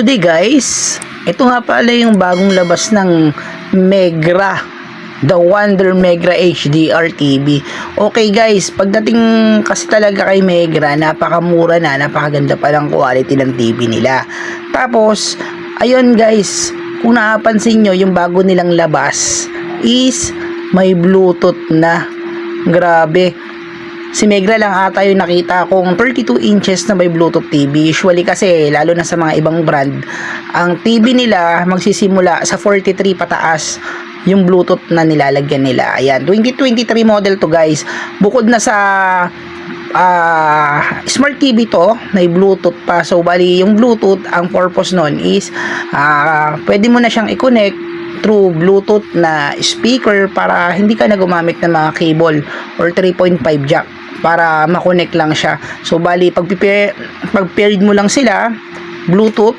Good day guys, ito nga pala yung bagong labas ng Megra, The Wonder Megra HDR TV. Okay guys, pagdating kasi talaga kay Megra, napakamura na, napakaganda pa ng quality ng TV nila. Tapos, ayun guys, kung napapansin nyo, yung bago nilang labas is may Bluetooth na. Grabe. Si Megra lang ata yung nakita kong 32 inches na may Bluetooth TV. Usually kasi, lalo na sa mga ibang brand, ang TV nila magsisimula sa 43 pataas yung Bluetooth na nilalagyan nila. Ayan, 2023 model to guys. Bukod na sa Smart TV to, may Bluetooth pa. So, bali, yung Bluetooth, ang purpose nun is pwede mo na siyang i-connect through Bluetooth na speaker para hindi ka na gumamit ng mga cable or 3.5 jack para makonect lang siya. So bali pag paired mo lang sila Bluetooth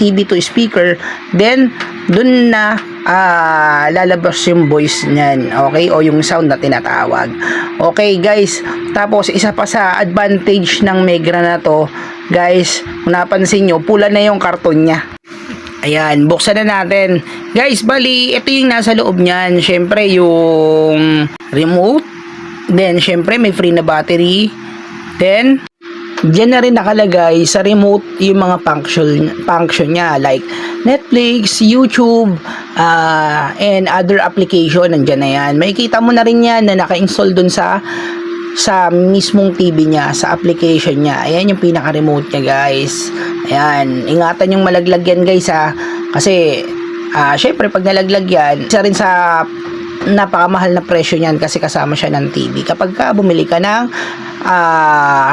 TV to speaker, then dun na lalabas yung voice niyan, okay, o yung sound na tinatawag. Okay guys, tapos isa pa sa advantage ng Megra na to guys, kung napansin nyo, pula na yung karton niya. Ayan, buksan na natin. Guys, bali, ito yung nasa loob niyan. Syempre, yung remote. Then, syempre, may free na battery. Then, diyan na rin nakalagay sa remote yung mga function niya. Like, Netflix, YouTube, and other application. Nandiyan na yan. Makikita mo na rin yan na naka-install dun sa mismong TV niya, sa application niya. Ayan yung pinaka-remote niya guys. Ayan, ingatan yung malaglag yan guys ha. Kasi, syempre pag nalaglag yan, isa rin sa napakamahal na presyo niyan kasi kasama siya ng TV. Kapag ka bumili ka ng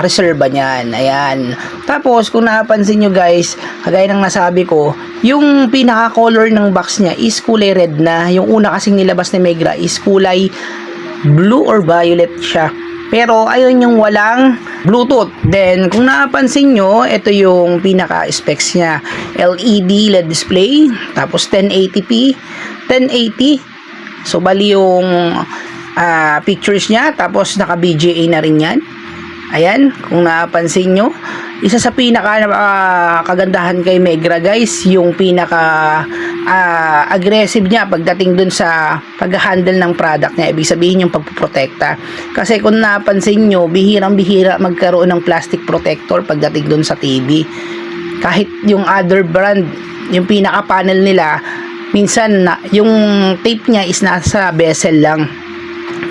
reserva niyan. Ayan. Tapos, kung napansin nyo guys, kagaya ng nasabi ko, yung pinaka-color ng box niya is kulay red na. Yung una kasing nilabas ni Megra is kulay blue or violet siya. Pero ayun yung walang Bluetooth. Then kung napansin nyo, ito yung pinaka specs niya. LED LED display, tapos 1080p, 1080. So bali yung pictures niya, tapos naka BGA na rin yan. Ayan, kung napansin nyo, isa sa pinaka kagandahan kay Megra guys, yung pinaka aggressive niya pagdating dun sa pag-handle ng product niya. Ibig sabihin yung pagpoprotekta. Kasi kung napansin nyo, bihirang-bihira magkaroon ng plastic protector pagdating dun sa TV. Kahit yung other brand, yung pinaka panel nila, minsan yung tape niya is nasa bezel lang.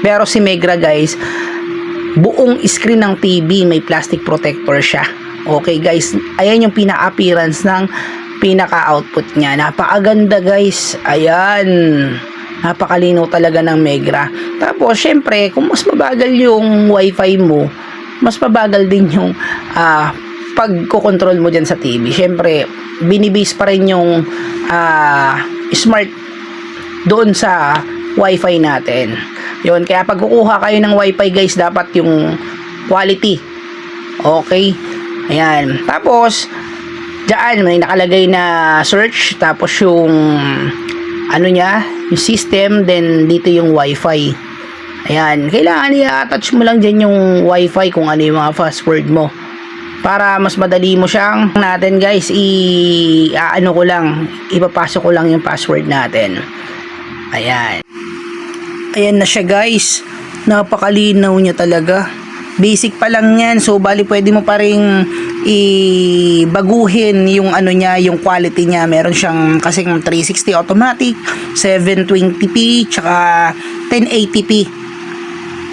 Pero si Megra guys, buong screen ng TV may plastic protector siya. Okay guys, ayan yung pinaka-appearance ng pinaka-output niya. Napakaganda guys. Ayan, napakalinaw talaga ng Megra. Tapos syempre, kung mas mabagal yung wifi mo, mas mabagal din yung pagkocontrol mo dyan sa TV. Syempre, binibase pa rin yung smart doon sa wifi natin. Yun, kaya pag kukuha kayo ng wifi guys, dapat yung quality. Okay? Ayan. Tapos, dyan may nakalagay na search, tapos yung ano niya, yung system, then dito yung wifi. Ayan. Kailangan i-attach mo lang dyan yung wifi kung ano yung mga password mo. Para mas madali mo siyang natin guys, ipapasok ko lang yung password natin. Ayan. Ayan na siya guys. Napakalinaw niya talaga. Basic pa lang yan. So bali pwede mo pa ring baguhin yung ano niya, yung quality niya. Meron siyang kasing 360 automatic, 720p, tsaka 1080p.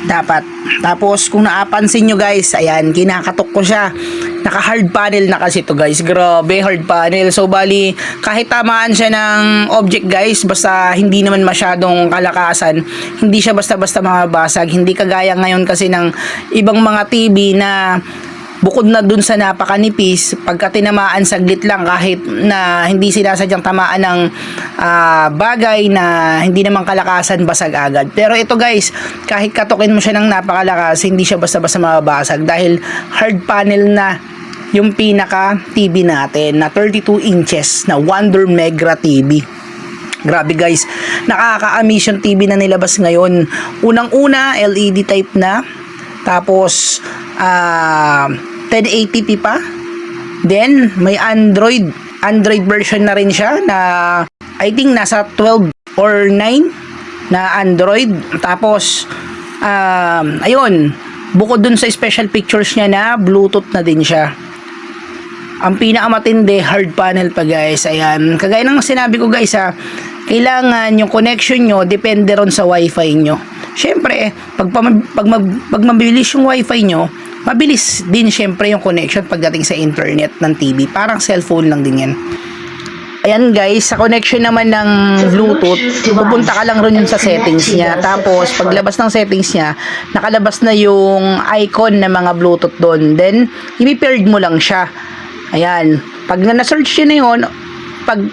Dapat. Tapos kung naapansin nyo guys, ayan, kinakatok ko siya. Naka hard panel na kasi to guys. Grabe, hard panel. So bali, kahit tamaan siya ng object guys, basta hindi naman masyadong kalakasan, hindi siya basta-basta mababasag. Hindi kagaya ngayon kasi ng ibang mga TV na bukod na dun sa napakanipis, pagka tinamaan saglit lang, kahit na hindi sinasadyang tamaan ng bagay na hindi naman kalakasan, basag agad. Pero ito guys, kahit katukin mo siya ng napakalakas, hindi siya basta-basta mababasag dahil hard panel na yung pinaka TV natin na 32 inches na Wonder Megra TV. Grabe guys, nakaka-amaze yung TV na nilabas ngayon. Unang-una, LED type na. Tapos 1080p pa. Then, may Android Android version na rin siya na I think nasa 12 or 9 na Android. Tapos ayun, bukod dun sa special pictures niya na Bluetooth na din siya. Ang pinakamatindi, hard panel pa guys. Ayan, kagaya ng sinabi ko guys kailangan yung connection nyo depende ron sa wifi nyo. Syempre, pag mabilis yung wifi nyo, mabilis din syempre yung connection pagdating sa internet ng TV. Parang cellphone lang din yan. Ayan guys, sa connection naman ng Bluetooth, pupunta ka lang rin sa settings niya. Tapos, paglabas ng settings niya, nakalabas na yung icon ng mga Bluetooth doon. Then, i-paired mo lang siya. Ayan, pag na-search yun na yun, pag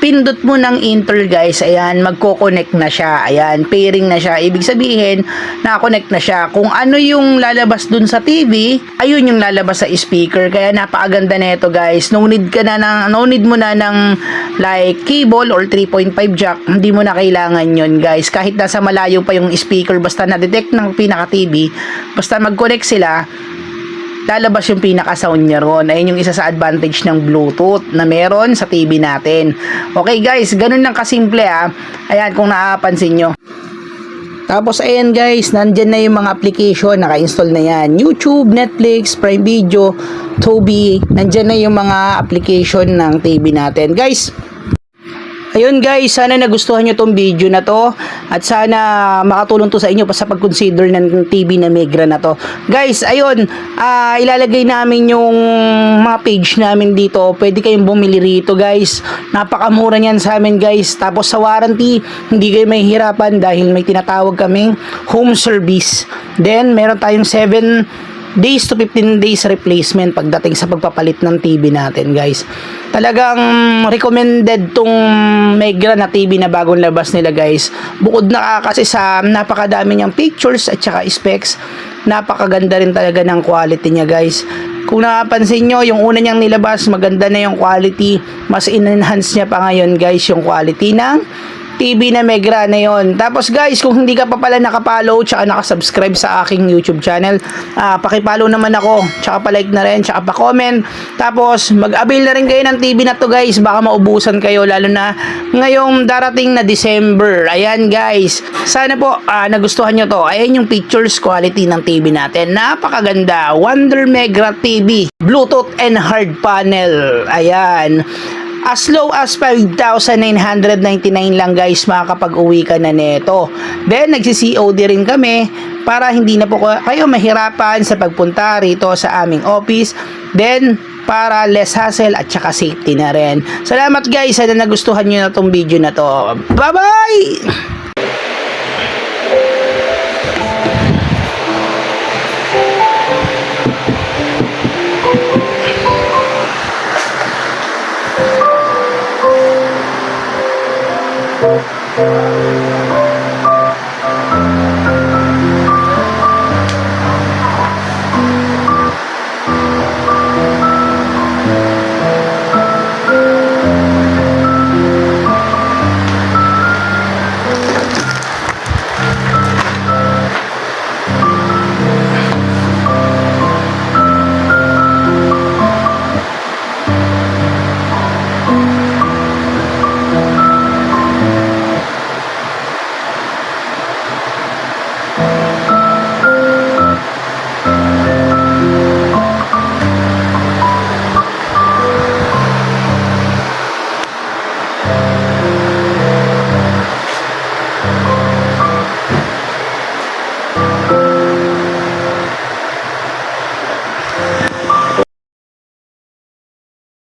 pindot mo ng enter guys, ayan, magko-connect na siya. Ayan, pairing na siya. Ibig sabihin, na-connect na siya. Kung ano yung lalabas dun sa TV, ayun yung lalabas sa speaker. Kaya napakaganda na ito guys. No need mo na ng like cable or 3.5 jack. Hindi mo na kailangan yun guys. Kahit nasa malayo pa yung speaker, basta na-detect ng pinaka-TV, basta mag-connect sila, lalabas yung pinaka-sound niya ron. Ayun yung isa sa advantage ng Bluetooth na meron sa TV natin. Okay guys, ganun lang kasimple Ayan, kung nakapansin nyo. Tapos ayan guys, nandyan na yung mga application, naka-install na yan. YouTube, Netflix, Prime Video, Tubi, nandyan na yung mga application ng TV natin. Guys, ayun guys, sana nagustuhan nyo tong video na to at sana makatulong to sa inyo sa pag-consider ng TV na Megra na to. Guys, ayun, ilalagay namin yung mga page namin dito. Pwede kayong bumili rito guys. Napakamura niyan sa amin guys. Tapos sa warranty, hindi kayo mahihirapan dahil may tinatawag kaming home service. Then, meron tayong 7 days to 15 days replacement pagdating sa pagpapalit ng TV natin guys. Talagang recommended tong Megra na TV na bagong labas nila guys. Bukod na kasi sa napakadami niyang pictures at saka specs, napakaganda rin talaga ng quality niya guys. Kung napansin nyo, yung una niyang nilabas, maganda na yung quality. Mas in-enhance niya pa ngayon guys yung quality ng TV na Megra na yon. Tapos guys, kung hindi ka pa pala nakapollow tsaka nakasubscribe sa aking YouTube channel, pakipollow naman ako, tsaka pa-like na rin, tsaka pa-comment. Tapos mag-avail na rin kayo ng TV na to guys, baka maubusan kayo lalo na ngayong darating na December. Ayan guys, sana po nagustuhan nyo to. Ayan yung pictures quality ng TV natin, napakaganda. Wonder Megra TV, Bluetooth and hard panel. Ayan, as low as 5,999 lang guys, makakapag-uwi ka na neto. Then nagsi-COD rin kami para hindi na po kayo mahirapan sa pagpunta rito sa aming office. Then para less hassle at saka safety na rin. Salamat guys, sana nagustuhan nyo na tong video na to. Bye bye!